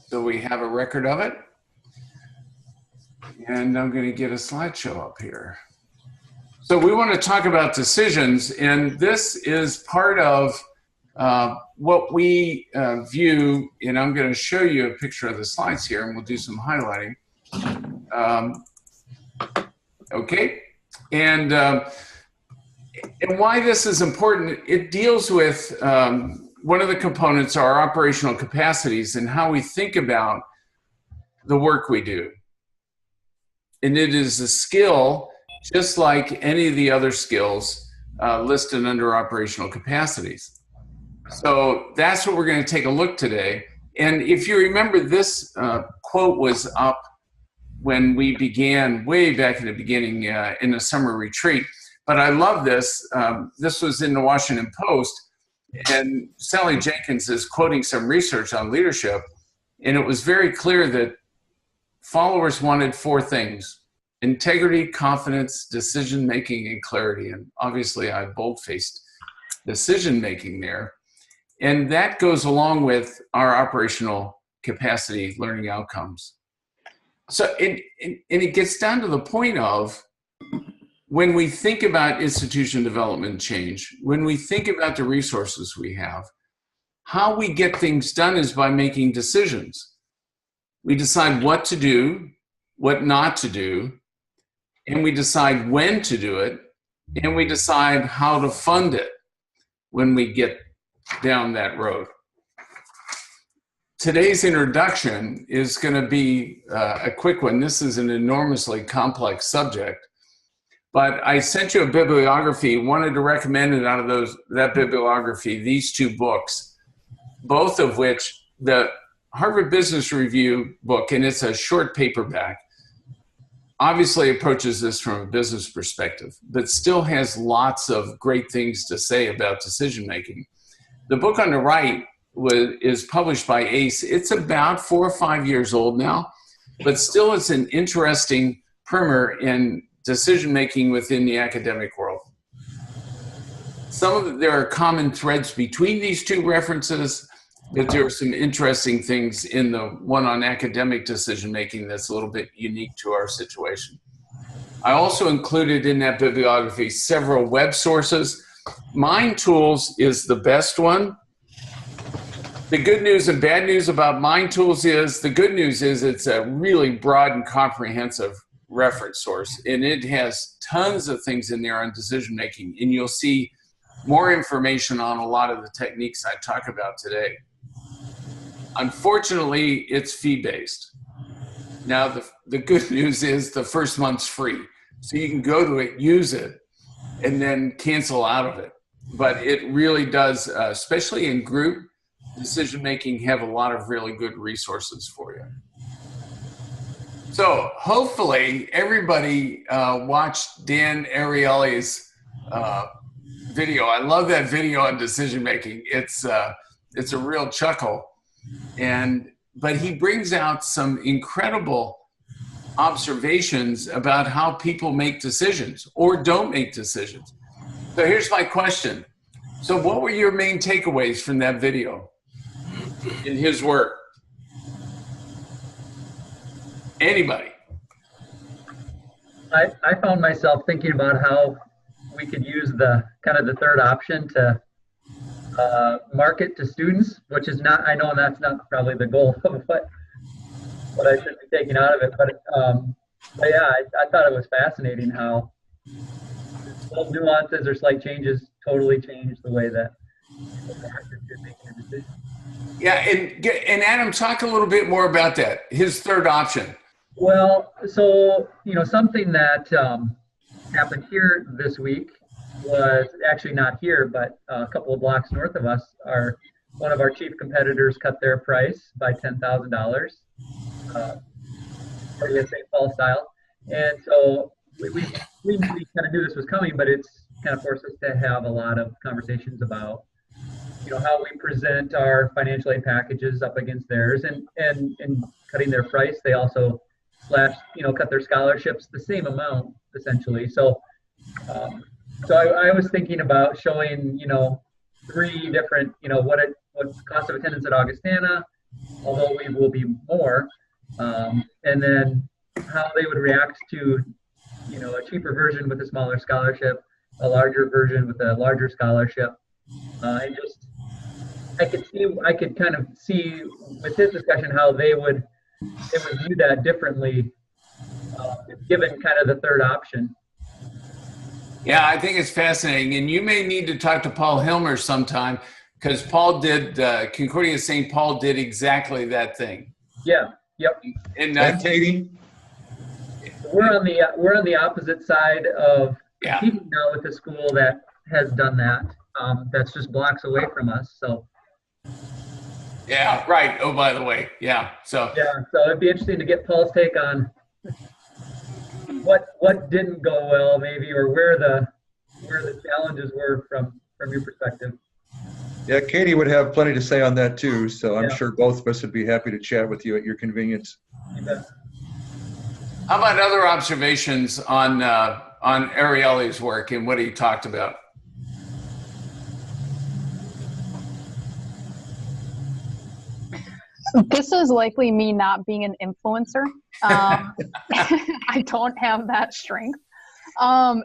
So we have a record of it. And I'm going to get a slideshow up here. So we want to talk about decisions, and this is part of what we view, and I'm going to show you a picture of the slides here, and we'll do some highlighting. Okay, and why this is important, it deals with one of the components, our operational capacities, and how we think about the work we do. And it is a skill just like any of the other skills listed under operational capacities. So that's what we're going to take a look today. And if you remember, this quote was up when we began way back in the beginning in a summer retreat. But I love this. This was in the Washington Post, and Sally Jenkins is quoting some research on leadership. And it was very clear that followers wanted 4 things: integrity, confidence, decision-making, and clarity. And obviously I bold-faced decision-making there. And that goes along with our operational capacity learning outcomes. So it gets down to the point of, when we think about institution development and change, when we think about the resources we have, how we get things done is by making decisions. We decide what to do, what not to do, and we decide when to do it, and we decide how to fund it when we get down that road. Today's introduction is going to be a quick one. This is an enormously complex subject, but I sent you a bibliography, wanted to recommend it out of that bibliography, these 2 books, both of which, the Harvard Business Review book, and it's a short paperback, obviously approaches this from a business perspective, but still has lots of great things to say about decision-making. The book on the right is published by ACE. It's about 4 or 5 years old now, but still it's an interesting primer in decision-making within the academic world. There are common threads between these 2 references, but there are some interesting things in the one on academic decision-making that's a little bit unique to our situation. I also included in that bibliography several web sources. Mind Tools is the best one. The good news and bad news about Mind Tools is, the good news is it's a really broad and comprehensive reference source, and it has tons of things in there on decision-making, and you'll see more information on a lot of the techniques I talk about today. Unfortunately, it's fee-based. Now, the good news is the first month's free. So you can go to it, use it, and then cancel out of it. But it really does, especially in group decision-making, have a lot of really good resources for you. So hopefully everybody watched Dan Ariely's video. I love that video on decision-making. It's a real chuckle. But he brings out some incredible observations about how people make decisions or don't make decisions. So here's my question. So what were your main takeaways from that video in his work? Anybody? I found myself thinking about how we could use the kind of the third option to market to students, which is not, I know that's not probably the goal of what I should be taking out of it, but yeah, I thought it was fascinating how little nuances or slight changes totally change the way that people are making a decision. Yeah, and Adam, talk a little bit more about that, his third option. Well, so, something that happened here this week was actually not here, but a couple of blocks north of us, one of our chief competitors cut their price by $10,000, pretty St. Paul style. And so we kind of knew this was coming, but it's kind of forced us to have a lot of conversations about, how we present our financial aid packages up against theirs, and cutting their price. They also cut their scholarships the same amount, essentially. So I was thinking about showing, 3 different, what cost of attendance at Augustana, although we will be more. And then how they would react to, a cheaper version with a smaller scholarship, a larger version with a larger scholarship. And just, I could kind of see with his discussion how they would view that differently, given kind of the third option. Yeah, I think it's fascinating. And you may need to talk to Paul Hilmer sometime, because Paul did, Concordia St. Paul did exactly that thing. Yeah, yep. And Katie? We're on the opposite side of competing now with a school that has done that. That's just blocks away from us. So. Yeah, right. Oh, by the way, yeah. So it'd be interesting to get Paul's take on what didn't go well, maybe, or where the challenges were from your perspective. Yeah, Katie would have plenty to say on that too. So I'm sure both of us would be happy to chat with you at your convenience. You bet. How about other observations on Ariely's work and what he talked about? This is likely me not being an influencer. I don't have that strength.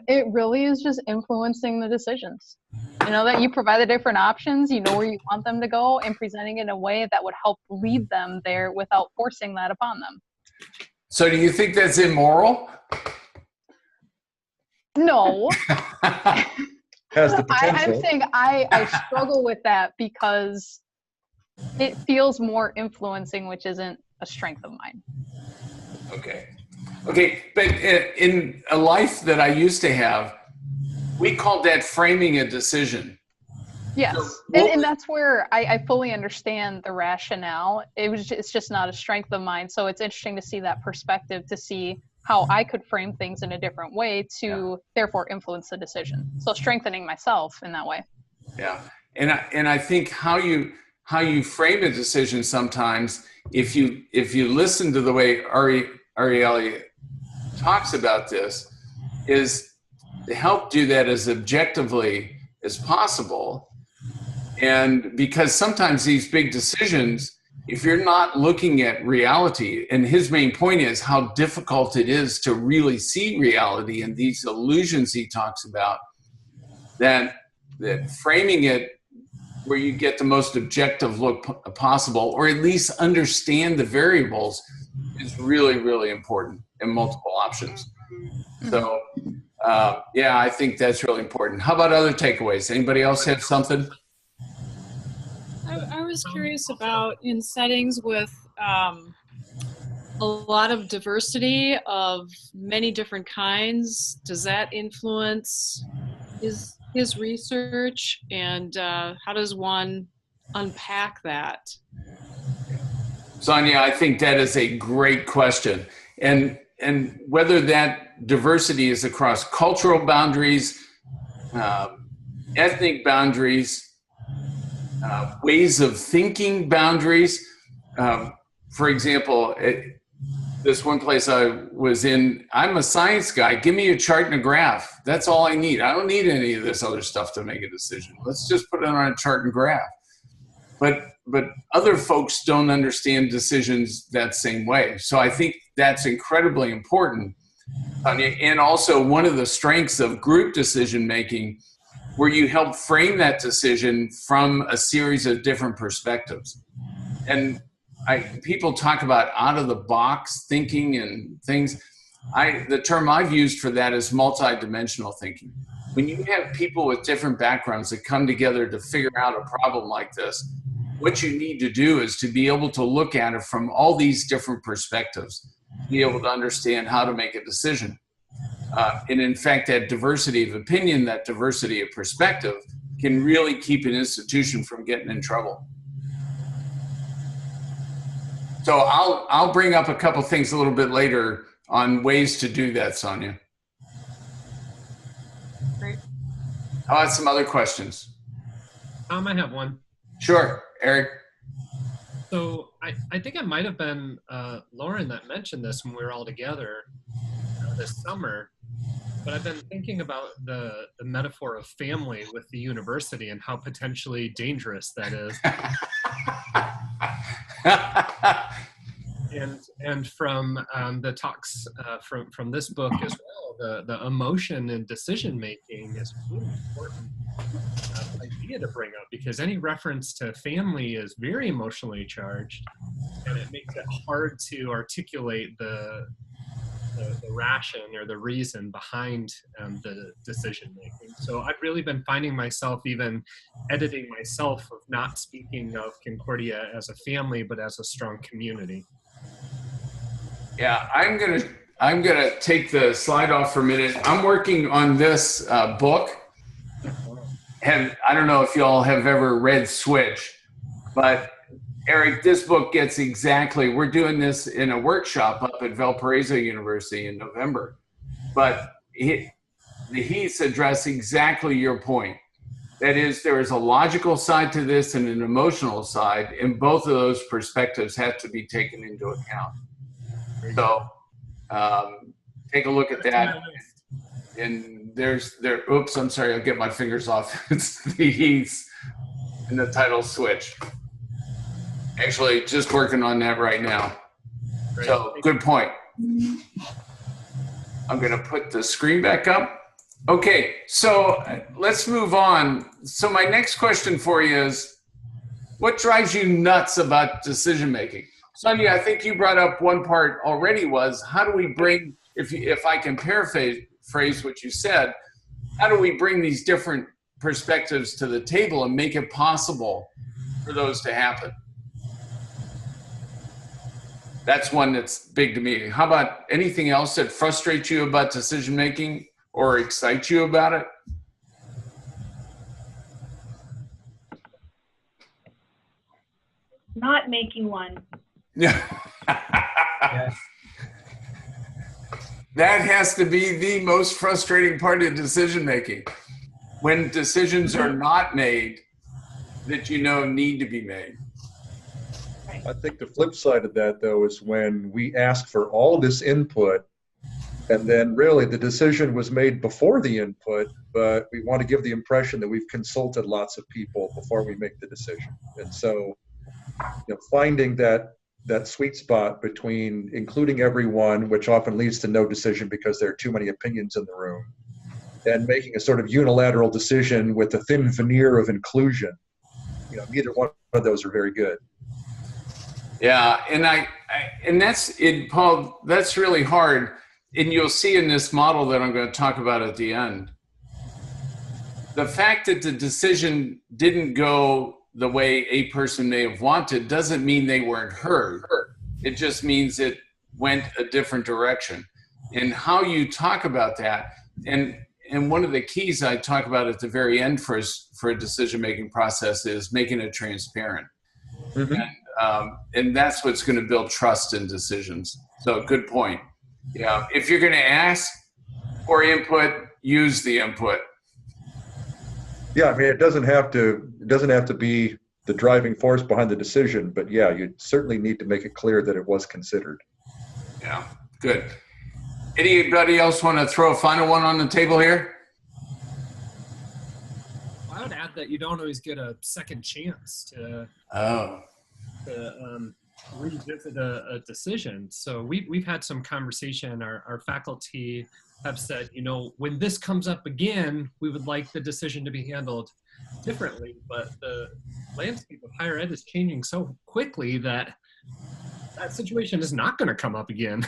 It really is just influencing the decisions. That you provide the different options, where you want them to go, and presenting it in a way that would help lead them there without forcing that upon them. So do you think that's immoral? No. Has the potential. I'm saying I struggle with that because it feels more influencing, which isn't a strength of mine. Okay. But in a life that I used to have, we called that framing a decision. Yes. So and that's where I fully understand the rationale. It's just not a strength of mine. So it's interesting to see that perspective, to see how I could frame things in a different way to therefore influence the decision. So strengthening myself in that way. Yeah. And I think how you frame a decision sometimes, if you listen to the way Ariely talks about this, is to help do that as objectively as possible. And because sometimes these big decisions, if you're not looking at reality, and his main point is how difficult it is to really see reality and these illusions he talks about, that framing it where you get the most objective look possible, or at least understand the variables, is really, really important, and multiple options. So, I think that's really important. How about other takeaways? Anybody else have something? I was curious about, in settings with a lot of diversity of many different kinds, does that influence his research, and how does one unpack that? Sonia, I think that is a great question. And whether that diversity is across cultural boundaries, ethnic boundaries, ways of thinking boundaries. For example, this one place I was in, I'm a science guy. Give me a chart and a graph. That's all I need. I don't need any of this other stuff to make a decision. Let's just put it on a chart and graph. But other folks don't understand decisions that same way. So I think that's incredibly important. And also one of the strengths of group decision making, where you help frame that decision from a series of different perspectives. And people talk about out of the box thinking and things. The term I've used for that is multidimensional thinking. When you have people with different backgrounds that come together to figure out a problem like this, what you need to do is to be able to look at it from all these different perspectives, be able to understand how to make a decision. And in fact, that diversity of opinion, that diversity of perspective can really keep an institution from getting in trouble. So I'll bring up a couple things a little bit later on ways to do that, Sonia. Great. How about some other questions? I have one. Sure, Eric. So I think it might have been Lauren that mentioned this when we were all together this summer, but I've been thinking about the metaphor of family with the university and how potentially dangerous that is. And from the talks from this book as well, the emotion and decision making is a really important idea to bring up, because any reference to family is very emotionally charged, and it makes it hard to articulate the ration or the reason behind the decision making. So I've really been finding myself even editing myself of not speaking of Concordia as a family, but as a strong community. Yeah, I'm gonna take the slide off for a minute. I'm working on this book. And I don't know if y'all have ever read Switch, but Eric, this book gets exactly, we're doing this in a workshop up at Valparaiso University in November, but the Heaths address exactly your point. That is, there is a logical side to this and an emotional side, and both of those perspectives have to be taken into account. So take a look at that. And oops, I'm sorry, I'll get my fingers off. It's the Heaths and the title Switch. Actually, just working on that right now. Great. So good point. I'm going to put the screen back up. Okay, so let's move on. So my next question for you is, what drives you nuts about decision making? Sonia, I think you brought up one part already, was how do we bring, if I can paraphrase what you said, how do we bring these different perspectives to the table and make it possible for those to happen? That's one that's big to me. How about anything else that frustrates you about decision making or excites you about it? Not making one. Yeah. That has to be the most frustrating part of decision making. When decisions are not made that you know need to be made. I think the flip side of that, though, is when we ask for all this input, and then really the decision was made before the input, but we want to give the impression that we've consulted lots of people before we make the decision. And so, finding that sweet spot between including everyone, which often leads to no decision because there are too many opinions in the room, and making a sort of unilateral decision with a thin veneer of inclusion. Neither one of those are very good. Yeah, and that's it, Paul. That's really hard, and you'll see in this model that I'm going to talk about at the end. The fact that the decision didn't go the way a person may have wanted doesn't mean they weren't heard. It just means it went a different direction. And how you talk about that, and one of the keys I talk about at the very end for a decision-making process is making it transparent. Mm-hmm. And that's what's going to build trust in decisions. So good point. Yeah, if you're going to ask for input, use the input. Yeah, I mean, it doesn't have to be the driving force behind the decision, but yeah, you certainly need to make it clear that it was considered. Yeah, good. Anybody else want to throw a final one on the table here? I would add that you don't always get a second chance to revisit a decision. So we've had some conversation. Our faculty have said, when this comes up again, we would like the decision to be handled differently. But the landscape of higher ed is changing so quickly that situation is not going to come up again.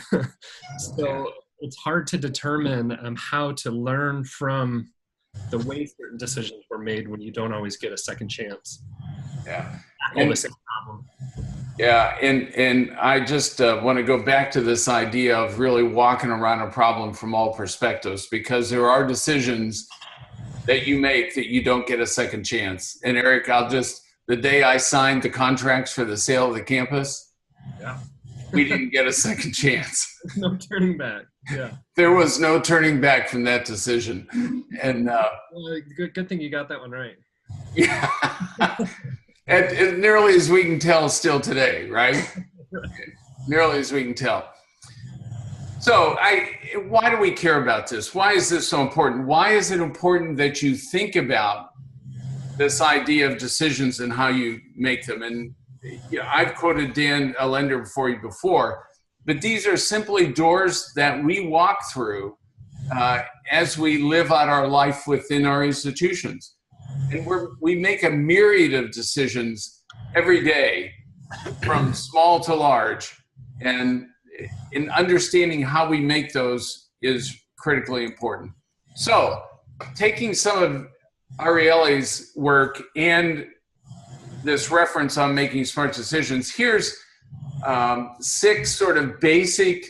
So it's hard to determine how to learn from the way certain decisions were made when you don't always get a second chance. Yeah. Problem. Yeah, and I just want to go back to this idea of really walking around a problem from all perspectives, because there are decisions that you make that you don't get a second chance. And Eric, the day I signed the contracts for the sale of the campus, we didn't get a second chance. No turning back. Yeah. There was no turning back from that decision. And good thing you got that one right. Yeah. And nearly as we can tell still today, right? Nearly as we can tell. So why do we care about this? Why is this so important? Why is it important that you think about this idea of decisions and how you make them. And I've quoted Dan Allender before, but these are simply doors that we walk through as we live out our life within our institutions. And we make a myriad of decisions every day, from small to large. And in understanding how we make those is critically important. So, taking some of Ariely's work and this reference on making smart decisions, here's 6 sort of basic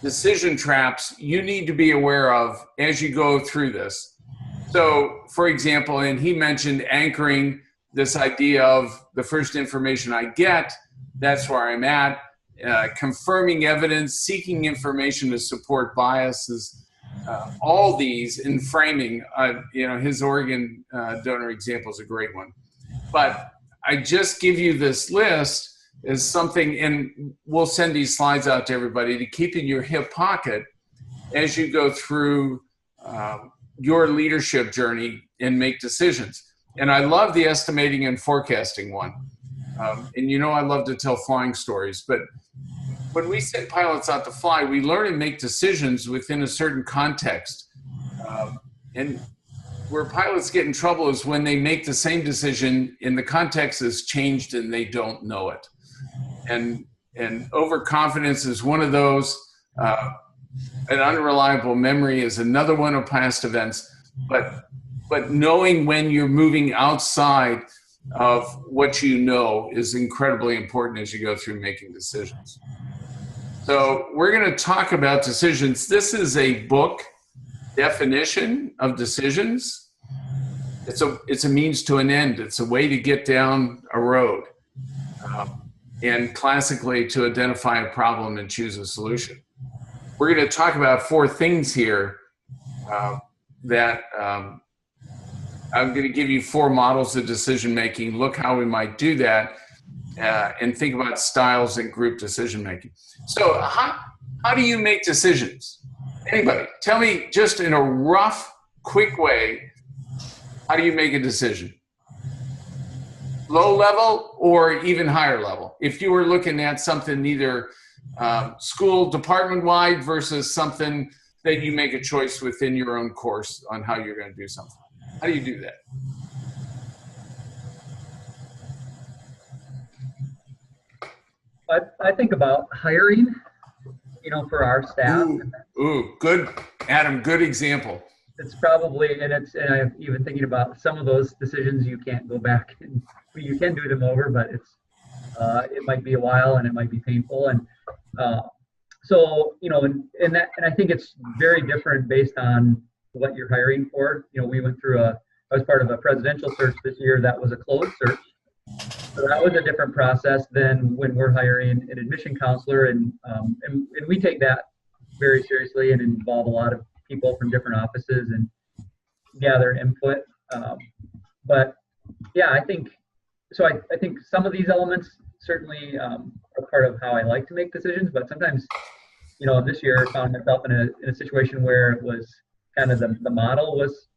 decision traps you need to be aware of as you go through this. So, for example, and he mentioned anchoring this idea of the first information I get, that's where I'm at, confirming evidence, seeking information to support biases, all these in framing. His organ donor example is a great one. But I just give you this list as something, and we'll send these slides out to everybody to keep in your hip pocket as you go through your leadership journey and make decisions. And I love the estimating and forecasting one. And I love to tell flying stories, but when we send pilots out to fly, we learn and make decisions within a certain context. And where pilots get in trouble is when they make the same decision and the context has changed and they don't know it. And overconfidence is one of those. An unreliable memory is another one of past events. But knowing when you're moving outside of what you know is incredibly important as you go through making decisions. So we're going to talk about decisions. This is a book definition of decisions. It's a means to an end. It's a way to get down a road. And classically, to identify a problem and choose a solution. We're going to talk about 4 things here that I'm going to give you 4 models of decision making. Look how we might do that, and think about styles and group decision making. So how do you make decisions? Anybody, tell me just in a rough, quick way, how do you make a decision? Low level or even higher level? If you were looking at something either school department-wide versus something that you make a choice within your own course on how you're going to do something. How do you do that? I think about hiring, for our staff. Ooh, good, Adam, good example. It's probably, and I'm even thinking about some of those decisions you can't go back and you can do them over, but it might be a while and it might be painful. And so, and I think it's very different based on what you're hiring for. We went through I was part of a presidential search this year that was a closed search. So that was a different process than when we're hiring an admission counselor, and we take that very seriously and involve a lot of people from different offices and gather input. But yeah, I think some of these elements certainly are part of how I like to make decisions. But sometimes, this year I found myself in a situation where it was kind of the model was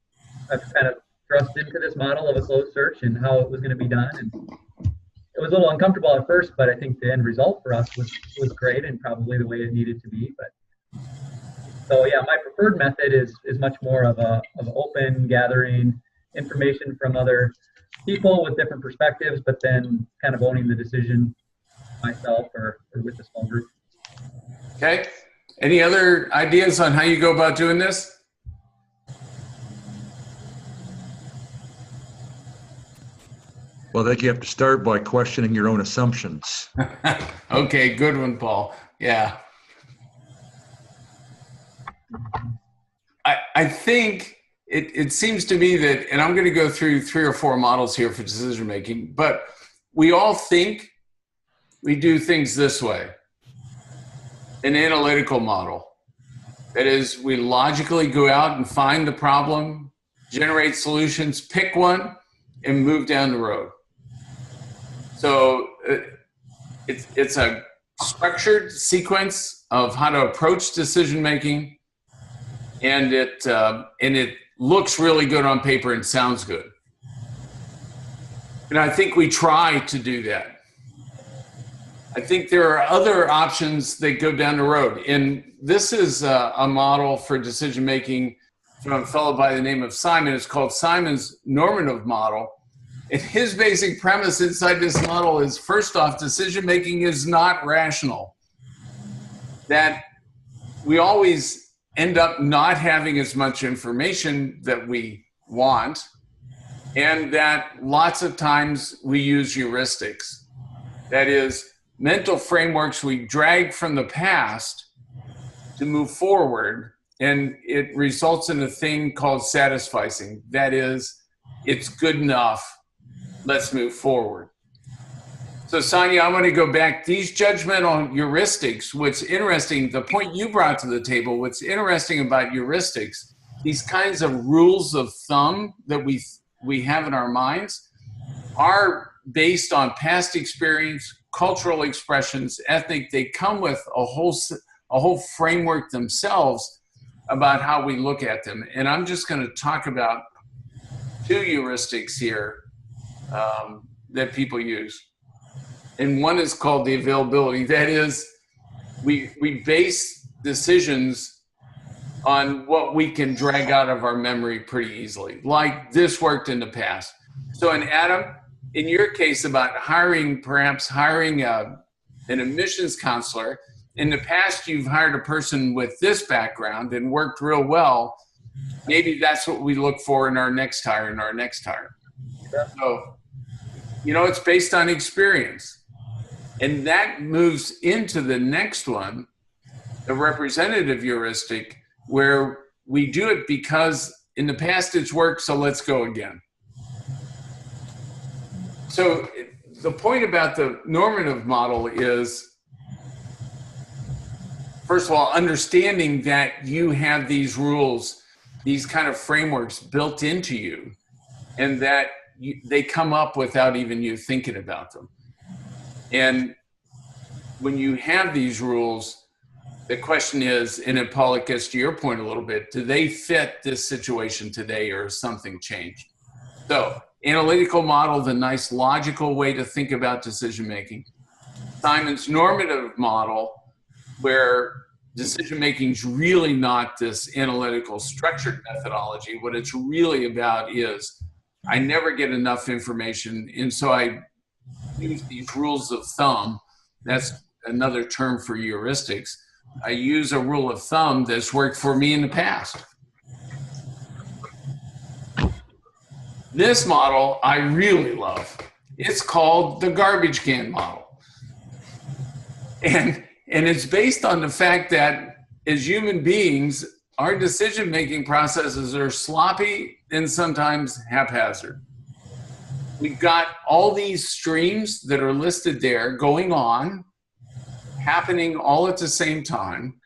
kind of thrust into this model of a closed search and how it was going to be done. And it was a little uncomfortable at first, but I think the end result for us was great and probably the way it needed to be. But so yeah, my preferred method is much more of open, gathering information from other people with different perspectives, but then kind of owning the decision myself or with a small group. Okay. Any other ideas on how you go about doing this? Well, I think you have to start by questioning your own assumptions. Okay, good one, Paul. Yeah. I think it seems to me that, and I'm going to go through 3 or 4 models here for decision making, but we all think we do things this way. An analytical model. That is, we logically go out and find the problem, generate solutions, pick one, and move down the road. So it's a structured sequence of how to approach decision making, and it looks really good on paper and sounds good. And I think we try to do that. I think there are other options that go down the road. And this is a model for decision making from a fellow by the name of Simon. It's called Simon's normative model. And his basic premise inside this model is, first off, decision making is not rational. That we always end up not having as much information that we want, and that lots of times we use heuristics. That is, mental frameworks we drag from the past to move forward, and it results in a thing called satisficing. That is, it's good enough, let's move forward. So Sonia, I want to go back. These judgmental heuristics, what's interesting, the point you brought to the table, what's interesting about heuristics, these kinds of rules of thumb that we have in our minds are based on past experience, cultural expressions, ethnic. They come with a whole framework themselves about how we look at them. And I'm just going to talk about two heuristics here that people use. And one is called the availability. That is, we base decisions on what we can drag out of our memory pretty easily. Like, this worked in the past. So in Adam, in your case about perhaps hiring an admissions counselor, in the past you've hired a person with this background and worked real well. Maybe that's what we look for in our next hire, Yeah. So, it's based on experience. And that moves into the next one, the representative heuristic, where we do it because in the past it's worked, so let's go again. So the point about the normative model is, first of all, understanding that you have these rules, these kind of frameworks built into you, and that they come up without even you thinking about them. And when you have these rules, the question is, and it, Paul, it gets to your point a little bit, do they fit this situation today, or has something changed? So, analytical model, the nice logical way to think about decision making. Simon's normative model, where decision making is really not this analytical structured methodology. What it's really about is, I never get enough information, and so I use these rules of thumb. That's another term for heuristics. I use a rule of thumb that's worked for me in the past. This model I really love. It's called the garbage can model. And it's based on the fact that as human beings, our decision-making processes are sloppy and sometimes haphazard. We've got all these streams that are listed there going on, happening all at the same time,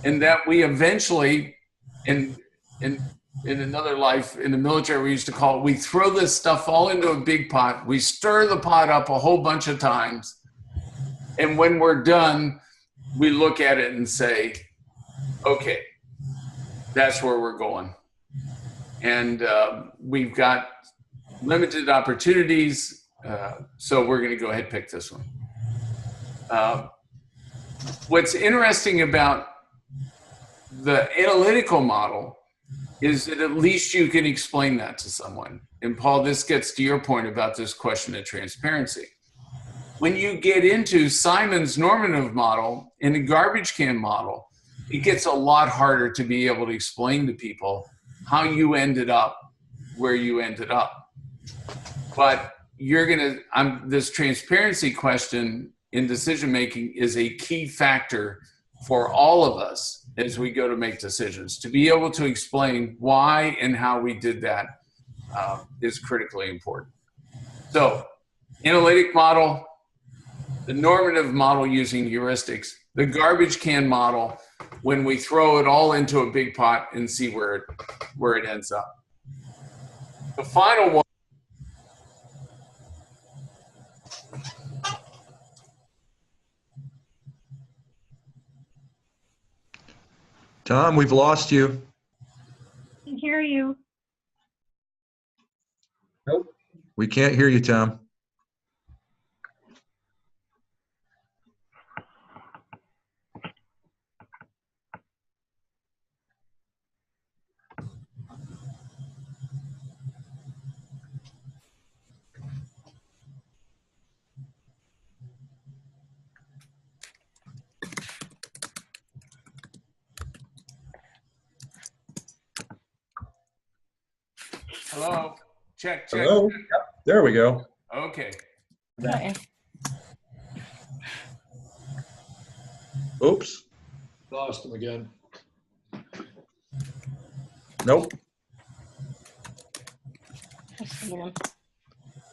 and that we eventually, in another life in the military, we used to call it, we throw this stuff all into a big pot, we stir the pot up a whole bunch of times, and when we're done, we look at it and say, okay, that's where we're going. And we've got limited opportunities, so we're going to go ahead and pick this one. What's interesting about the analytical model is that at least you can explain that to someone. And Paul, this gets to your point about this question of transparency. When you get into Simon's normative model and the garbage can model, it gets a lot harder to be able to explain to people how you ended up where you ended up. But this transparency question in decision making is a key factor for all of us as we go to make decisions. To be able to explain why and how we did that is critically important. So, analytic model, the normative model using heuristics, the garbage can model, when we throw it all into a big pot and see where it ends up. The final one. Tom, we've lost you. I can hear you. Nope. We can't hear you, Tom. Hello? Check, check. Hello? There we go. Okay. Okay. Oops. Lost him again. Nope.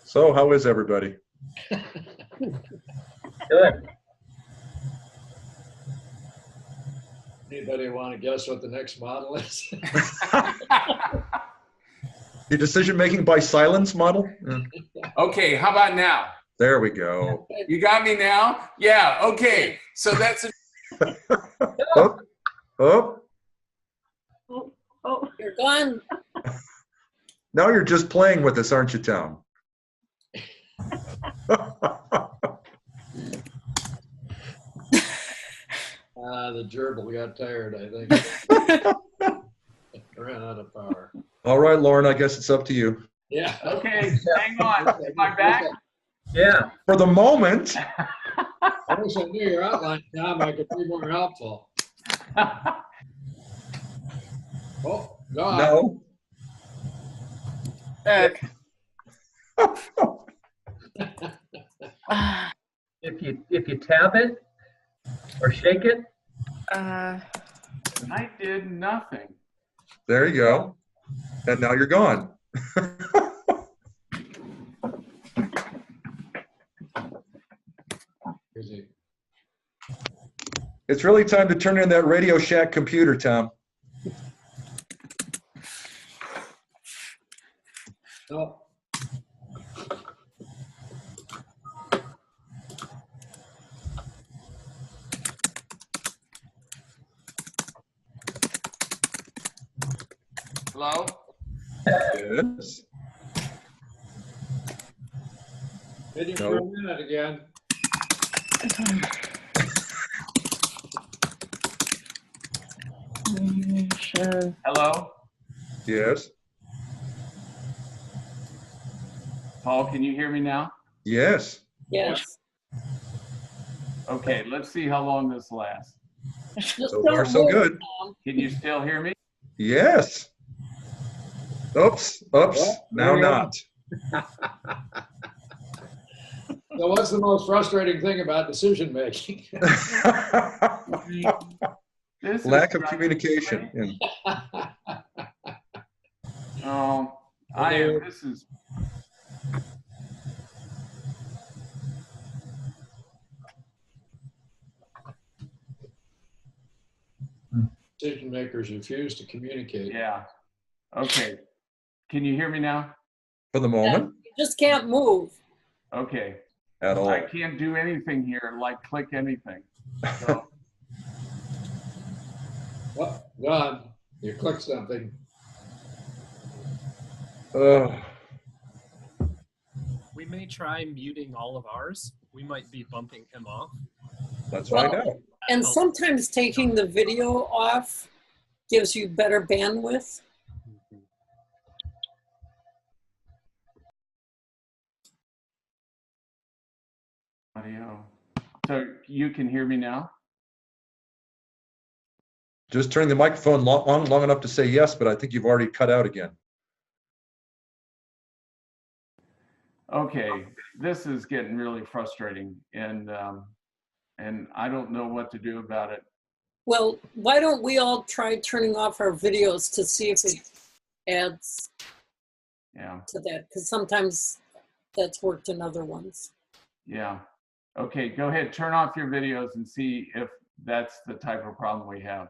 So how is everybody? Good. Anybody want to guess what the next model is? The decision-making by silence model? Okay, how about now? There we go. You got me now? Yeah, okay. So that's a Oh, oh. You're gone. Now you're just playing with us, aren't you, Tom? The gerbil got tired, I think. Ran out of power. All right, Lauren, I guess it's up to you. Yeah. okay. Hang on. Am I back? Yeah. For the moment. I wish I knew your outline, Tom. I could be more helpful. Oh, God. No. If you tap it or shake it, I did nothing. There you go. And now you're gone. Crazy. It's really time to turn in that Radio Shack computer, Tom. Oh, Hello? Yes. hit him No. for a minute again. Hello? Yes. Paul, can you hear me now? Yes. Yes. Okay, let's see how long this lasts. So far, so good. Can you still hear me? Yes. Oops. Oops. Well, Now there you not. So what's the most frustrating thing about decision making? This is Lack of driving me communication. crazy. Yeah. Oh, I am. This is. Decision makers refuse to communicate. Yeah. Okay. Can you hear me now? For the moment, You just can't move. Okay. at all. I can't do anything here, like click anything. So, Oh, God, you click something. We may try muting all of ours. We might be bumping him off. Let's find Well, out. And sometimes taking the video off gives you better bandwidth. audio. So you can hear me now? Just turning the microphone long enough to say yes, but I think you've already cut out again. Okay, this is getting really frustrating, and I don't know what to do about it. Well, why don't we all try turning off our videos to see if it adds Yeah, to that? Because sometimes that's worked in other ones. yeah. Okay, go ahead, turn off your videos and see if that's the type of problem we have.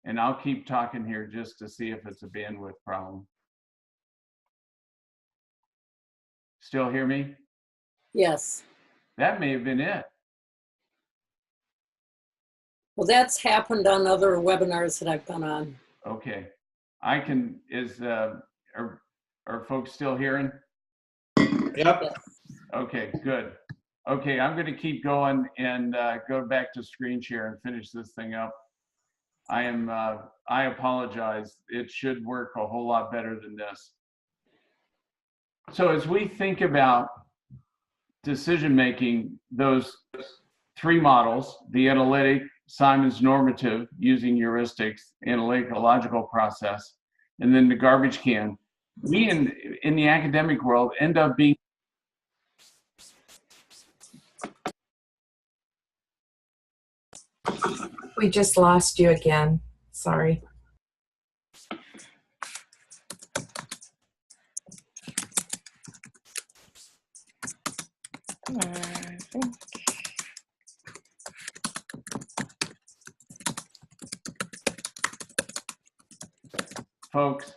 And I'll keep talking here just to see if it's a bandwidth problem. Still hear me? Yes. That may have been it. Well, that's happened on other webinars that I've been on. Okay, I can, Are folks still hearing? Yep. Okay, good. Okay, I'm going to keep going and go back to screen share and finish this thing up. I apologize. It should work a whole lot better than this. So as we think about decision making, those three models, the analytic, Simon's normative, using heuristics, analytical logical process, and then the garbage can, we in the academic world end up being We just lost you again. Sorry. folks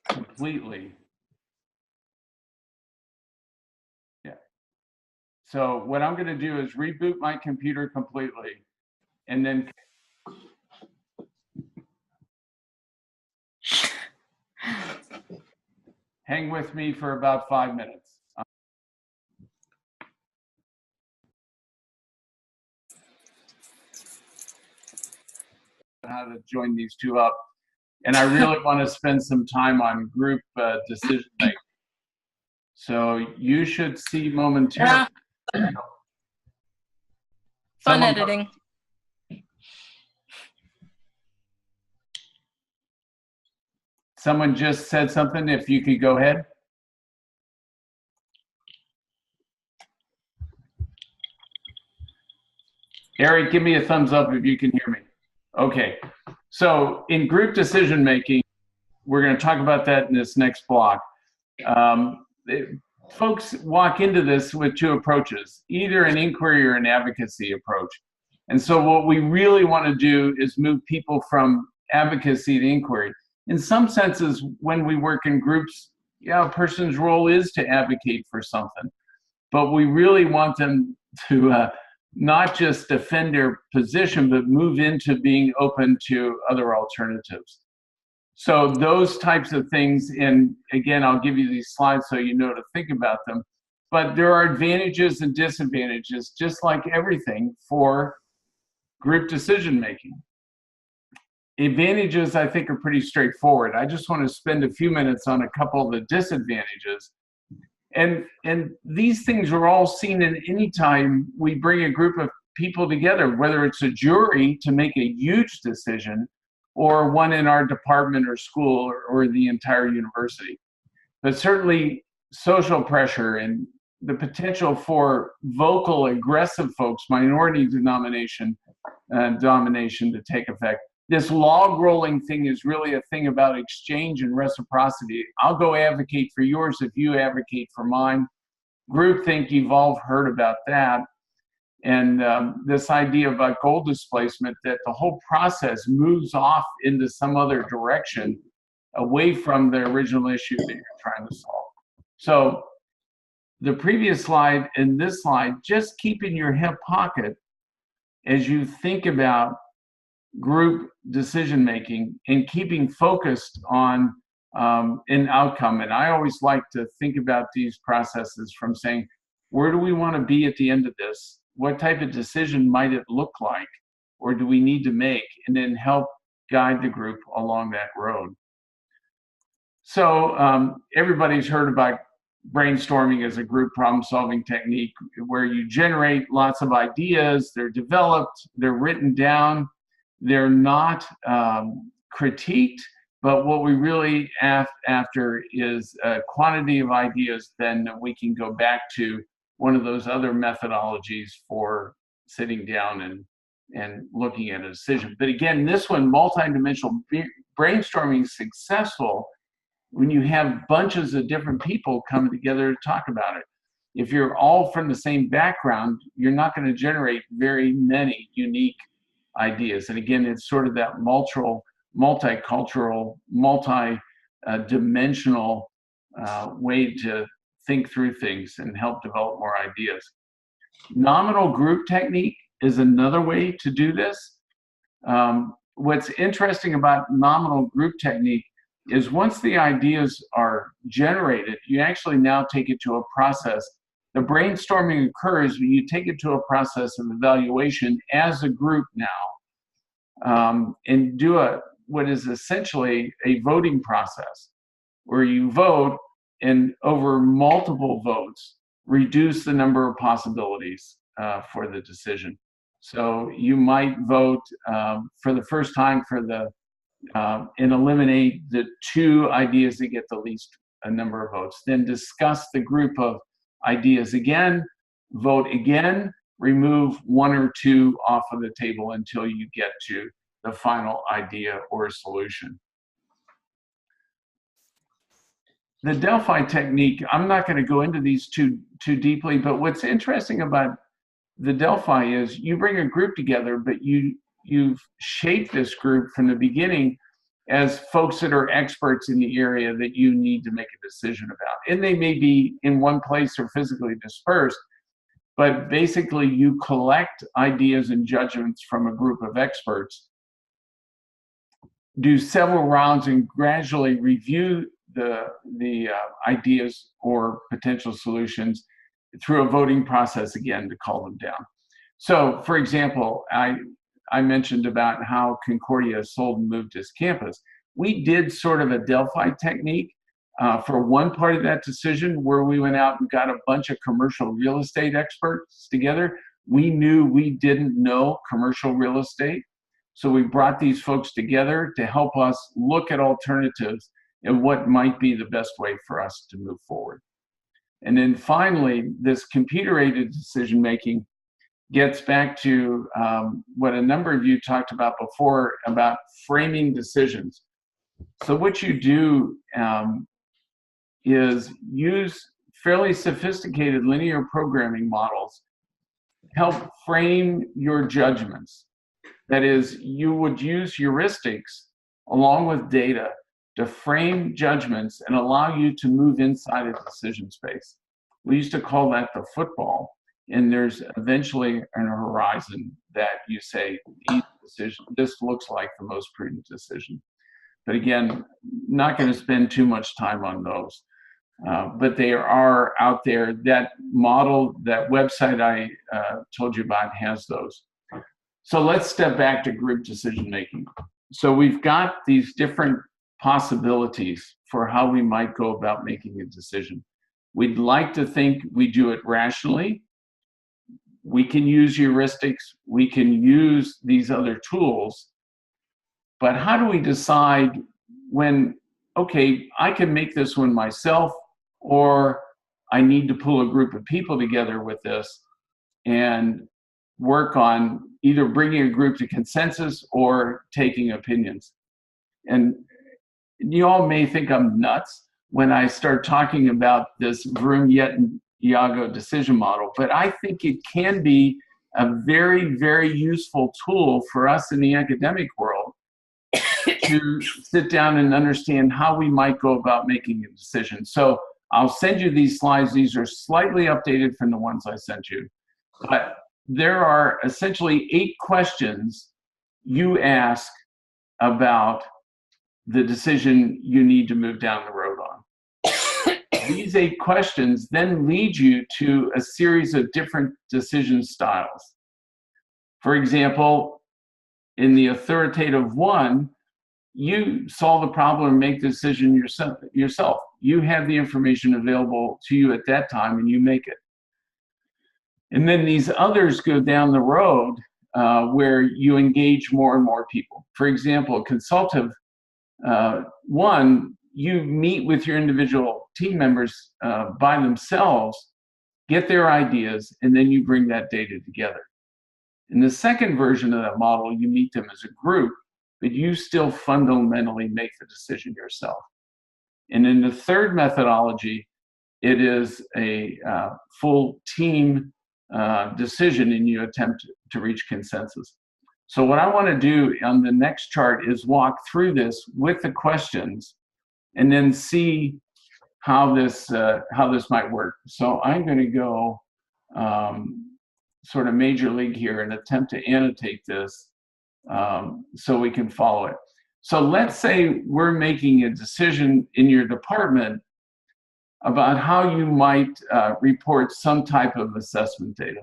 completely. Yeah. So what I'm going to do is reboot my computer completely and then hang with me for about 5 minutes. How to join these two up. And I really want to spend some time on group decision making. So you should see momentarily. Yeah. Fun editing. Someone just said something, if you could go ahead. Eric, give me a thumbs up if you can hear me. Okay, so in group decision making, we're going to talk about that in this next block. Folks walk into this with two approaches, either an inquiry or an advocacy approach. And so what we really want to do is move people from advocacy to inquiry. In some senses, when we work in groups, yeah, a person's role is to advocate for something, but we really want them to not just defend their position, but move into being open to other alternatives. So those types of things, and again, I'll give you these slides so you know to think about them, but there are advantages and disadvantages, just like everything, for group decision making. Advantages, I think, are pretty straightforward. I just want to spend a few minutes on a couple of the disadvantages. And these things are all seen in any time we bring a group of people together, whether it's a jury to make a huge decision or one in our department or school or the entire university. But certainly social pressure and the potential for vocal, aggressive folks, minority domination to take effect. This log rolling thing is really a thing about exchange and reciprocity. I'll go advocate for yours if you advocate for mine. Groupthink, you've all heard about that. And this idea about goal displacement, that the whole process moves off into some other direction away from the original issue that you're trying to solve. So the previous slide and this slide, just keep in your hip pocket as you think about group decision making and keeping focused on an outcome. And I always like to think about these processes from saying, where do we want to be at the end of this? What type of decision might it look like, or do we need to make, and then help guide the group along that road. So everybody's heard about brainstorming as a group problem-solving technique where you generate lots of ideas, they're developed, they're written down, they're not critiqued, but what we really after is a quantity of ideas, then we can go back to one of those other methodologies for sitting down and looking at a decision. But again, this one, multidimensional brainstorming is successful when you have bunches of different people coming together to talk about it. If you're all from the same background, you're not going to generate very many unique ideas. And again, it's sort of that multicultural, multi-dimensional way to think through things and help develop more ideas. Nominal group technique is another way to do this. what's interesting about nominal group technique is once the ideas are generated, you actually now take it to a process. The brainstorming occurs, but you take it to a process of evaluation as a group now, and do what is essentially a voting process, where you vote and over multiple votes, reduce the number of possibilities for the decision. So you might vote for the first time for and eliminate the 2 ideas that get the least number of votes. Then discuss the group of ideas again, vote again, remove 1 or 2 off of the table until you get to the final idea or solution. The Delphi technique, I'm not going to go into these too deeply, but what's interesting about the Delphi is you bring a group together, but you've shaped this group from the beginning as folks that are experts in the area that you need to make a decision about. And they may be in one place or physically dispersed, but basically you collect ideas and judgments from a group of experts, do several rounds and gradually review the ideas or potential solutions through a voting process again to call them down. So, for example, I mentioned about how Concordia sold and moved its campus. We did sort of a Delphi technique for one part of that decision where we went out and got a bunch of commercial real estate experts together. We knew we didn't know commercial real estate, so we brought these folks together to help us look at alternatives and what might be the best way for us to move forward. And then finally, this computer-aided decision-making gets back to what a number of you talked about before about framing decisions. So what you do is use fairly sophisticated linear programming models to help frame your judgments. That is, you would use heuristics along with data to frame judgments and allow you to move inside a decision space. We used to call that the football, and there's eventually an horizon that you say, this looks like the most prudent decision. But again, not going to spend too much time on those. But they are out there. That model, that website I told you about has those. So let's step back to group decision making. So we've got these different possibilities for how we might go about making a decision. We'd like to think we do it rationally. We can use heuristics. We can use these other tools. But how do we decide when, okay, I can make this one myself, or I need to pull a group of people together with this and work on either bringing a group to consensus or taking opinions? And you all may think I'm nuts when I start talking about this Vroom, Yet, and Iago decision model, but I think it can be a very, very useful tool for us in the academic world to sit down and understand how we might go about making a decision. So I'll send you these slides. These are slightly updated from the ones I sent you, but there are essentially 8 questions you ask about the decision you need to move down the road on. These 8 questions then lead you to a series of different decision styles. For example, in the authoritative one, you solve the problem and make the decision yourself. You have the information available to you at that time and you make it. And then these others go down the road where you engage more and more people. For example, consultative one, you meet with your individual team members by themselves, get their ideas, and then you bring that data together. In the second version of that model, you meet them as a group, but you still fundamentally make the decision yourself. And in the third methodology, it is a full team decision and you attempt to reach consensus. So what I want to do on the next chart is walk through this with the questions and then see how this might work. So I'm going to go sort of major league here and attempt to annotate this so we can follow it. So let's say we're making a decision in your department about how you might report some type of assessment data.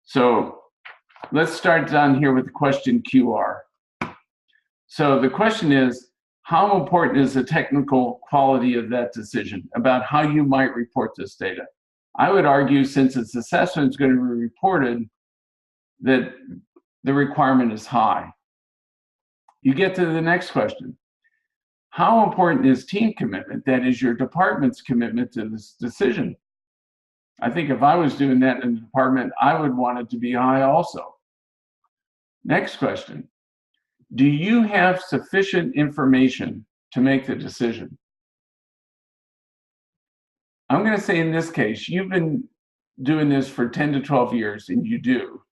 So let's start down here with the question QR. So the question is, how important is the technical quality of that decision about how you might report this data? I would argue, since its assessment is going to be reported, that the requirement is high. You get to the next question. How important is team commitment? That is your department's commitment to this decision. I think if I was doing that in the department, I would want it to be high also. Next question. Do you have sufficient information to make the decision? I'm going to say in this case, you've been doing this for 10 to 12 years, and you do.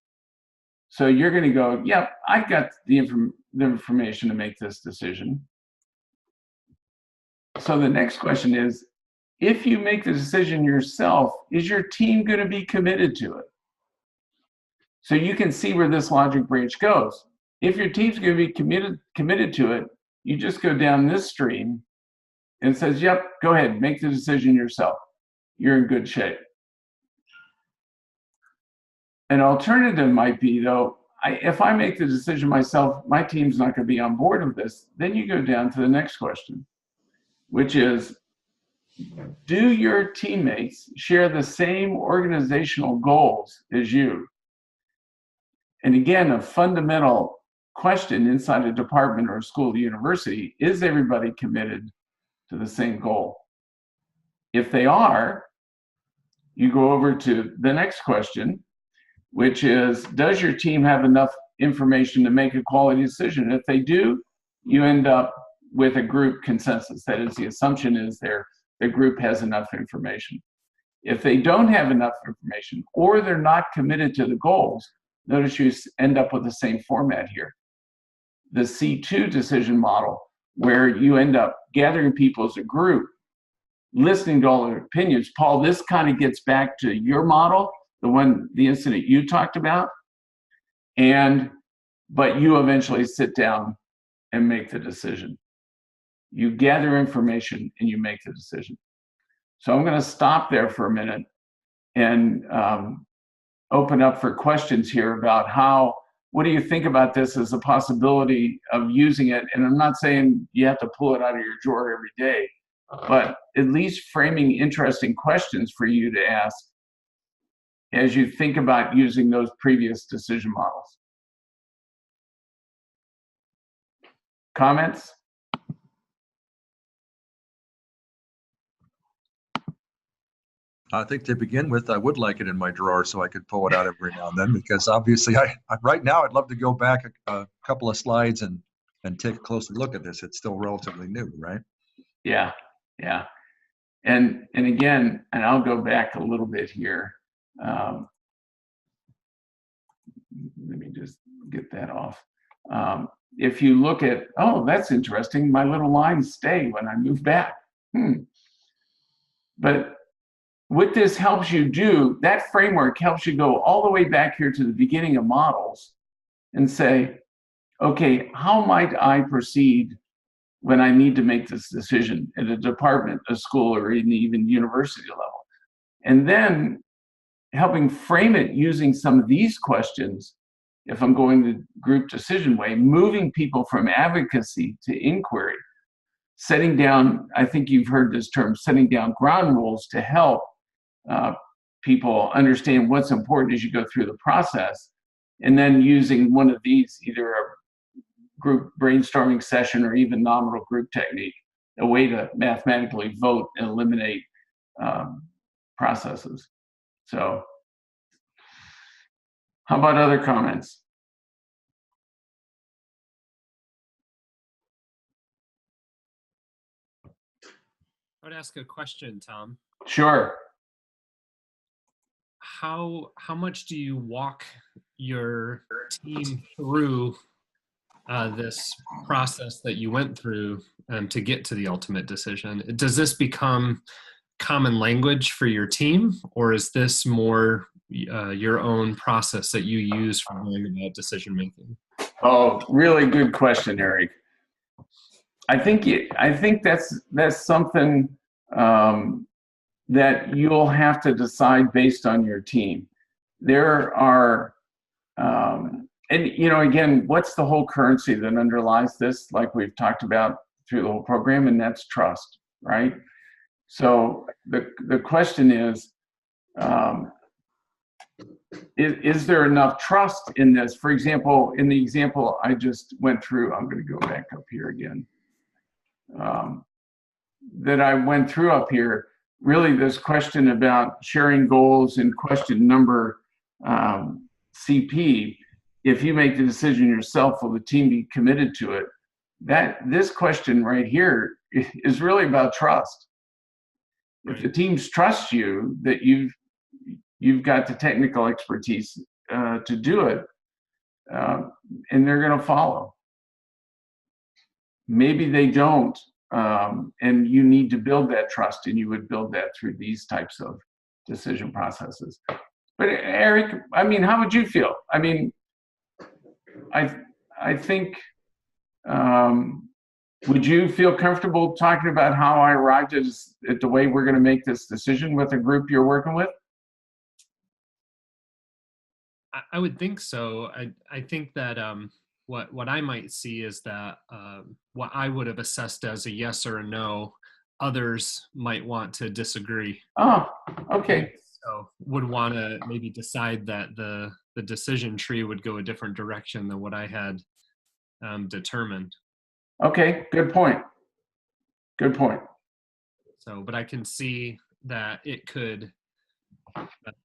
So you're going to go, yep, I've got the information to make this decision. So the next question is, if you make the decision yourself, is your team going to be committed to it? So you can see where this logic branch goes. If your team's going to be committed to it, you just go down this stream and it says, yep, go ahead, make the decision yourself. You're in good shape. An alternative might be, though, if I make the decision myself, my team's not going to be on board with this. Then you go down to the next question, which is, do your teammates share the same organizational goals as you? And again, a fundamental question inside a department or a school or university, is everybody committed to the same goal? If they are, you go over to the next question, which is, does your team have enough information to make a quality decision? If they do, you end up with a group consensus. That is, the assumption is the group has enough information. If they don't have enough information, or they're not committed to the goals, notice you end up with the same format here. The C2 decision model, where you end up gathering people as a group, listening to all their opinions. Paul, this kind of gets back to your model, the incident you talked about, but you eventually sit down and make the decision. You gather information and you make the decision. So I'm going to stop there for a minute and open up for questions here about what do you think about this as a possibility of using it? And I'm not saying you have to pull it out of your drawer every day, but at least framing interesting questions for you to ask as you think about using those previous decision models. Comments? I think to begin with, I would like it in my drawer so I could pull it out every now and then, because obviously right now I'd love to go back a couple of slides and take a closer look at this. It's still relatively new, right? Yeah. And again, and I'll go back a little bit here. Let me just get that off. If you look at, oh, that's interesting, my little lines stay when I move back. But what this helps you do, that framework helps you go all the way back here to the beginning of models and say, okay, how might I proceed when I need to make this decision at a department, a school, or even university level? And then helping frame it using some of these questions, if I'm going the group decision way, moving people from advocacy to inquiry, setting down, I think you've heard this term, setting down ground rules to help people understand what's important as you go through the process, and then using one of these, either a group brainstorming session or even nominal group technique, a way to mathematically vote and eliminate processes. So how about other comments? I would ask a question, Tom. Sure. How much do you walk your team through this process that you went through to get to the ultimate decision? Does this become common language for your team, or is this more your own process that you use for going about decision making? Oh, really good question, Eric. I think that's something that you'll have to decide based on your team. There are, and again, what's the whole currency that underlies this? Like we've talked about through the whole program, and that's trust, right? So the question is there enough trust in this? For example, in the example I just went through, I'm going to go back up here again. That I went through up here, really this question about sharing goals in question number CP, if you make the decision yourself, will the team be committed to it? This question right here is really about trust. If the teams trust you that you've got the technical expertise to do it, and they're going to follow. Maybe they don't, and you need to build that trust, and you would build that through these types of decision processes. But Eric, I mean, how would you feel? I mean, I think, would you feel comfortable talking about how I arrived at the way we're going to make this decision with a group you're working with? I would think so. I think that what I might see is that what I would have assessed as a yes or a no, others might want to disagree. Oh, okay. So would want to maybe decide that the decision tree would go a different direction than what I had determined. Okay, good point. Good point. So, but I can see that it could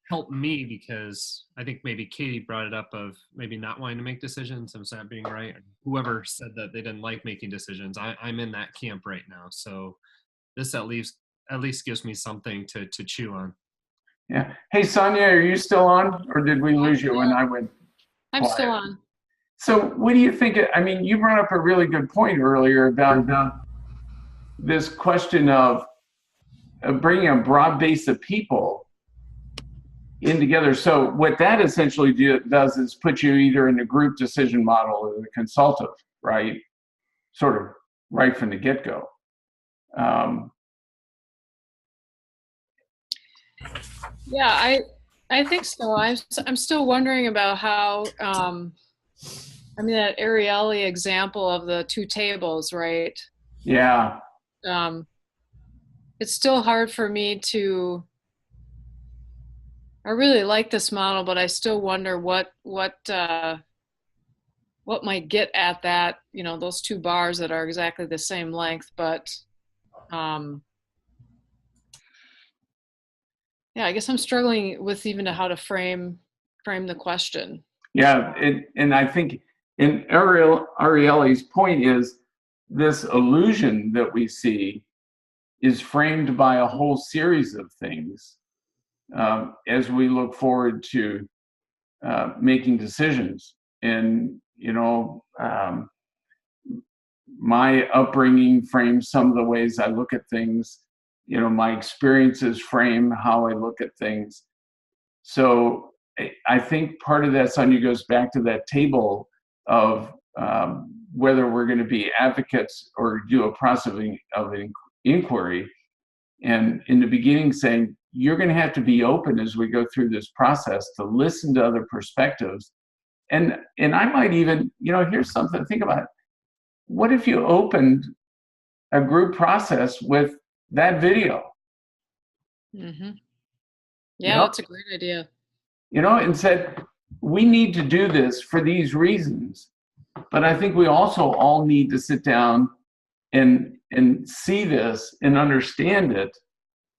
help me, because I think maybe Katie brought it up of maybe not wanting to make decisions. Is that being right? Whoever said that they didn't like making decisions, I'm in that camp right now. So this at least gives me something to chew on. Yeah. Hey, Sonia, are you still on, or did we lose you when I went I'm quiet? still on. So what do you think? I mean, you brought up a really good point earlier about this question of bringing a broad base of people in together. So what that essentially does is put you either in a group decision model or the consultative, right? Sort of right from the get-go. Yeah, I think so. I'm still wondering about how, I mean, that Ariely example of the two tables, right? Yeah. It's still hard for me to, I really like this model, but I still wonder what might get at that, those two bars that are exactly the same length, but yeah, I guess I'm struggling with even how to frame the question. Yeah, and I think in Ariely's point is this illusion that we see is framed by a whole series of things as we look forward to making decisions. And, my upbringing frames some of the ways I look at things. My experiences frame how I look at things. So I think part of that, Sonia, goes back to that table of whether we're going to be advocates or do a process of inquiry. And in the beginning saying, you're going to have to be open as we go through this process to listen to other perspectives. And I might even, here's something to think about. What if you opened a group process with that video? Mm-hmm. Yeah, that's a great idea. And said, we need to do this for these reasons, but I think we also all need to sit down and see this and understand it,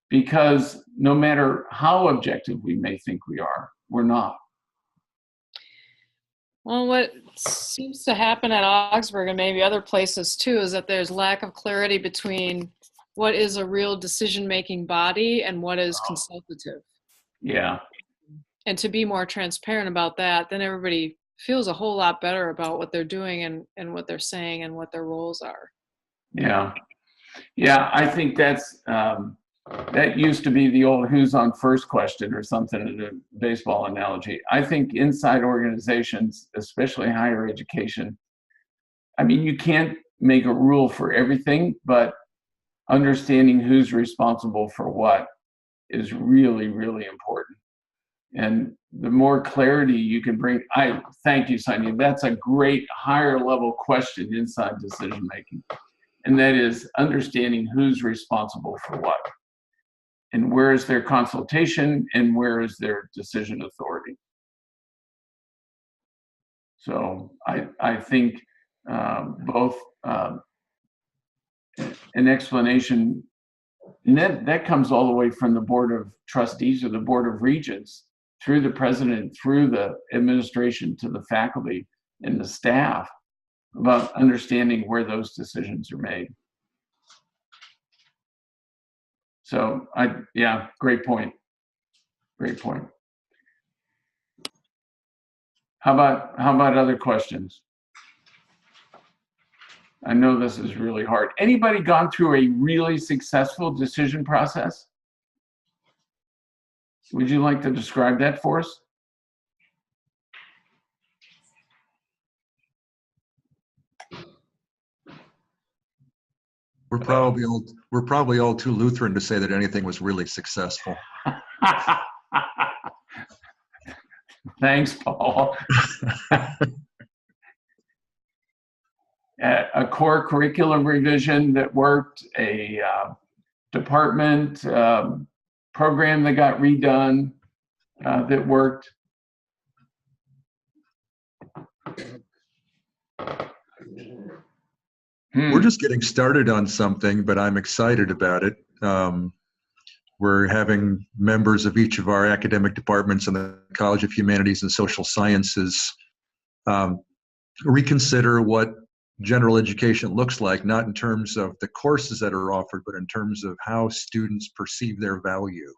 because no matter how objective we may think we are, we're not. Well, what seems to happen at Augsburg and maybe other places too is that there's lack of clarity between what is a real decision-making body and what is consultative. Yeah. And to be more transparent about that, then everybody feels a whole lot better about what they're doing and what they're saying and what their roles are. Yeah. Yeah, I think that's That used to be the old who's on first question or something in a baseball analogy. I think inside organizations, especially higher education, I mean, you can't make a rule for everything, but understanding who's responsible for what is really, really important. And the more clarity you can bring, I thank you, Sonia. That's a great higher level question inside decision making. And that is understanding who's responsible for what. And where is their consultation and where is their decision authority? So I think both an explanation, and that comes all the way from the Board of Trustees or the Board of Regents, through the president, through the administration to the faculty and the staff, about understanding where those decisions are made. So yeah, great point. Great point. How about other questions? I know this is really hard. Anybody gone through a really successful decision process? Would you like to describe that for us? We're probably all too Lutheran to say that anything was really successful. Thanks, Paul. A core curriculum revision that worked, a department program that got redone that worked. We're just getting started on something, but I'm excited about it. We're having members of each of our academic departments in the College of Humanities and Social Sciences reconsider what general education looks like, not in terms of the courses that are offered, but in terms of how students perceive their value.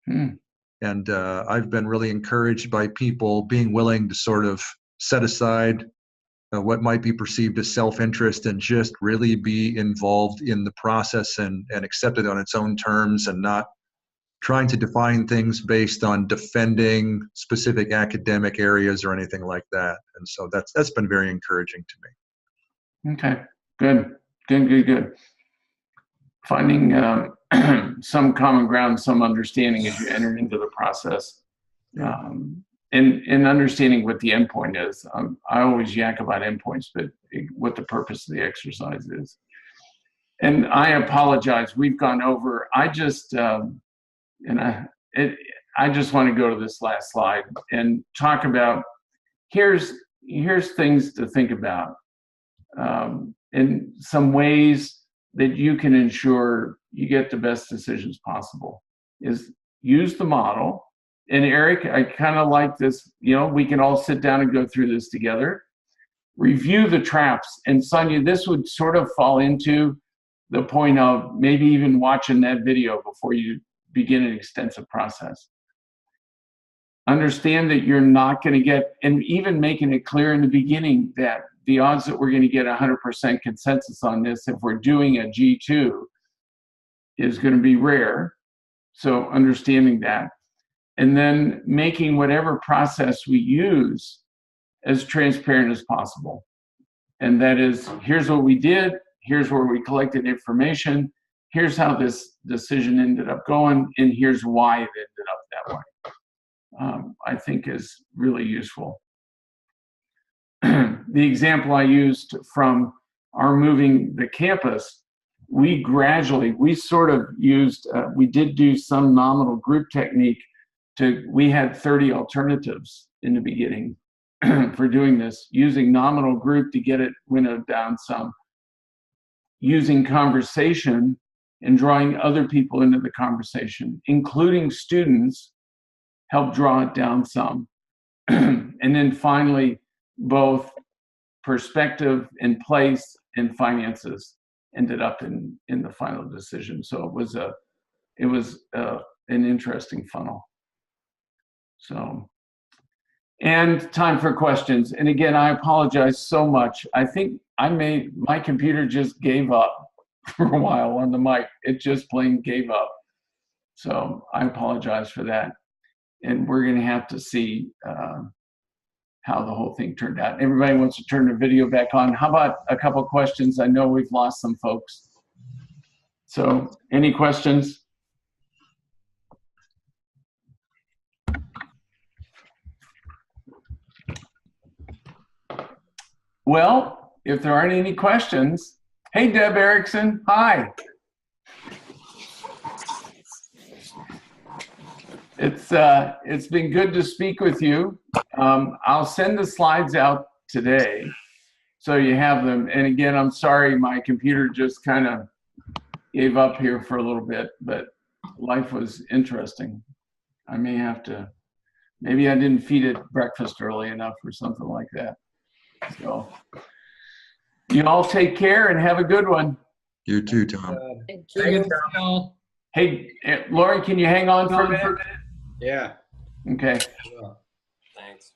And I've been really encouraged by people being willing to sort of set aside what might be perceived as self-interest and just really be involved in the process and accept it on its own terms, and not trying to define things based on defending specific academic areas or anything like that. And so that's been very encouraging to me. Okay, good. Finding some common ground, some understanding as you enter into the process. And understanding what the endpoint is. I always yak about endpoints, but what the purpose of the exercise is. And I apologize, we've gone over. I just want to go to this last slide and talk about, here's things to think about, in some ways that you can ensure you get the best decisions possible. Is use the model. And Eric, I kind of like this, we can all sit down and go through this together. Review the traps. And Sonia, this would sort of fall into the point of maybe even watching that video before you begin an extensive process. Understand that you're not going to get, and even making it clear in the beginning that the odds that we're going to get 100% consensus on this if we're doing a G2 is going to be rare. So understanding that. And then making whatever process we use as transparent as possible. And that is, here's what we did, here's where we collected information, here's how this decision ended up going, and here's why it ended up that way. I think is really useful. The example I used from our moving the campus, we sort of used, we did do some nominal group technique. We had 30 alternatives in the beginning for doing this, using nominal group to get it winnowed down some, using conversation and drawing other people into the conversation, including students, help draw it down some. And then finally, both perspective and place and finances ended up in the final decision. So it was an interesting funnel. So, and time for questions. And again, I apologize so much. I think my computer just gave up for a while on the mic. It just plain gave up. So I apologize for that. And we're going to have to see how the whole thing turned out. Everybody wants to turn the video back on. How about a couple questions? I know we've lost some folks. So any questions? Well, if there aren't any questions, hey, Deb Erickson, hi. It's been good to speak with you. I'll send the slides out today so you have them. And again, I'm sorry, my computer just kind of gave up here for a little bit, but life was interesting. I may have to, maybe I didn't feed it breakfast early enough or something like that. So you all take care and have a good one. You too, Tom. Thank Thanks, you. Tom. Hey, Lori, can you hang on for a minute? Yeah. Okay. Yeah. Thanks.